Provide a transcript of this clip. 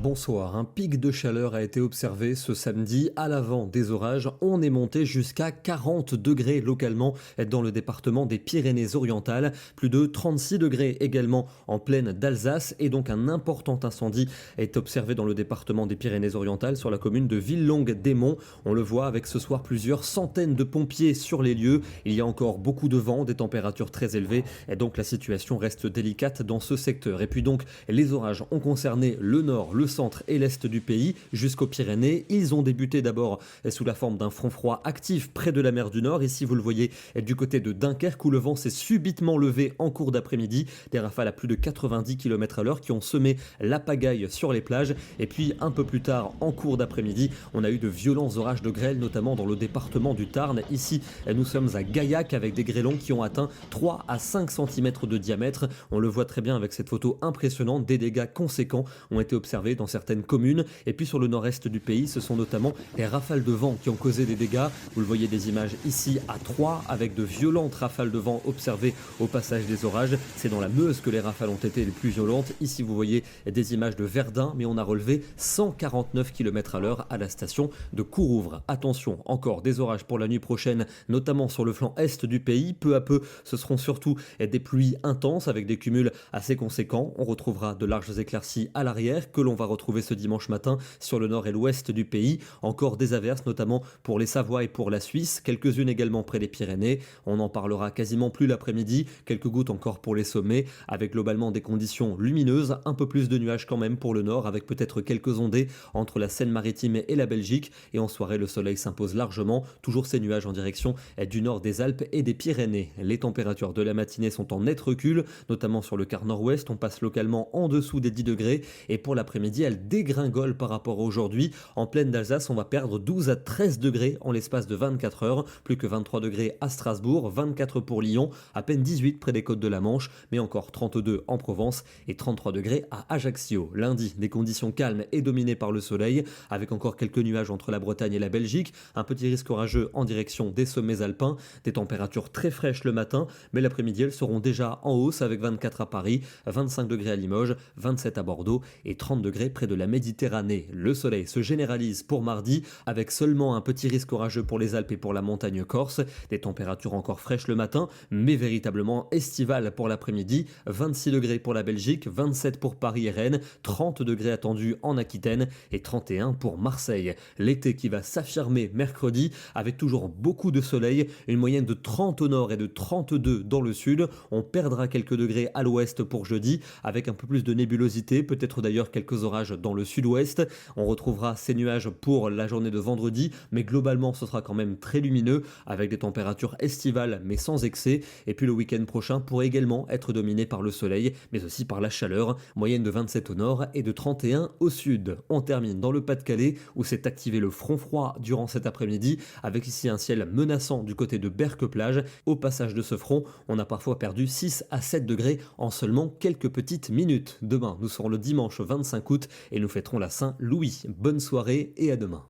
bonsoir. Un pic de chaleur a été observé ce samedi à l'avant des orages. On est monté jusqu'à 40 degrés localement dans le département des Pyrénées-Orientales. Plus de 36 degrés également en plaine d'Alsace. Et donc un important incendie est observé dans le département des Pyrénées-Orientales sur la commune de Villelongue-des-Monts. On le voit avec ce soir plusieurs centaines de pompiers sur les lieux. Il y a encore beaucoup de vent, des températures très élevées. Et donc la situation reste délicate dans ce secteur. Et puis donc les orages ont concerné le nord, le centre et l'est du pays jusqu'aux Pyrénées. Ils ont débuté d'abord sous la forme d'un front froid actif près de la mer du Nord. Ici, vous le voyez, du côté de Dunkerque où le vent s'est subitement levé en cours d'après-midi. Des rafales à plus de 90 km/h qui ont semé la pagaille sur les plages. Et puis un peu plus tard, en cours d'après-midi, on a eu de violents orages de grêle, notamment dans le département du Tarn. Ici, nous sommes à Gaillac avec des grêlons qui ont atteint 3 à 5 cm de diamètre. On le voit très bien avec cette photo impressionnante. Des dégâts conséquents ont été observés dans certaines communes. Et puis sur le nord-est du pays, ce sont notamment les rafales de vent qui ont causé des dégâts. Vous le voyez des images ici à Troyes avec de violentes rafales de vent observées au passage des orages. C'est dans la Meuse que les rafales ont été les plus violentes. Ici vous voyez des images de Verdun, mais on a relevé 149 km/h à la station de Courouvre. Attention, encore des orages pour la nuit prochaine, notamment sur le flanc est du pays. Peu à peu, ce seront surtout des pluies intenses avec des cumuls assez conséquents. On retrouvera de larges éclaircies à l'arrière que l'on va retrouver ce dimanche matin sur le nord et l'ouest du pays. Encore des averses, notamment pour les Savoies et pour la Suisse. Quelques-unes également près des Pyrénées. On n'en parlera quasiment plus l'après-midi. Quelques gouttes encore pour les sommets, avec globalement des conditions lumineuses. Un peu plus de nuages quand même pour le nord, avec peut-être quelques ondées entre la Seine-Maritime et la Belgique. Et en soirée, le soleil s'impose largement. Toujours ces nuages en direction du nord des Alpes et des Pyrénées. Les températures de la matinée sont en net recul, notamment sur le quart nord-ouest. On passe localement en dessous des 10 degrés. Et pour l'après-midi, elle dégringole par rapport à aujourd'hui. En plaine d'Alsace, on va perdre 12 à 13 degrés en l'espace de 24 heures. Plus que 23 degrés à Strasbourg, 24 pour Lyon, à peine 18 près des côtes de la Manche, mais encore 32 en Provence et 33 degrés à Ajaccio. Lundi, des conditions calmes et dominées par le soleil, avec encore quelques nuages entre la Bretagne et la Belgique. Un petit risque orageux en direction des sommets alpins. Des températures très fraîches le matin, mais l'après-midi, elles seront déjà en hausse avec 24 à Paris, 25 degrés à Limoges, 27 à Bordeaux et 30 degrés près de la Méditerranée. Le soleil se généralise pour mardi avec seulement un petit risque orageux pour les Alpes et pour la montagne corse. Des températures encore fraîches le matin, mais véritablement estivales pour l'après-midi. 26 degrés pour la Belgique, 27 pour Paris et Rennes, 30 degrés attendus en Aquitaine et 31 pour Marseille. L'été qui va s'affirmer mercredi avec toujours beaucoup de soleil, une moyenne de 30 au nord et de 32 dans le sud. On perdra quelques degrés à l'ouest pour jeudi avec un peu plus de nébulosité, peut-être d'ailleurs quelques orages dans le sud-ouest. On retrouvera ces nuages pour la journée de vendredi, mais globalement ce sera quand même très lumineux avec des températures estivales mais sans excès. Et puis le week-end prochain pourrait également être dominé par le soleil, mais aussi par la chaleur, moyenne de 27 au nord et de 31 au sud. On termine dans le Pas-de-Calais où s'est activé le front froid durant cet après-midi, avec ici un ciel menaçant du côté de Berck-Plage. Au passage de ce front, on a parfois perdu 6 à 7 degrés en seulement quelques petites minutes. Demain, nous serons le dimanche 25 août et nous fêterons la Saint-Louis. Bonne soirée et à demain.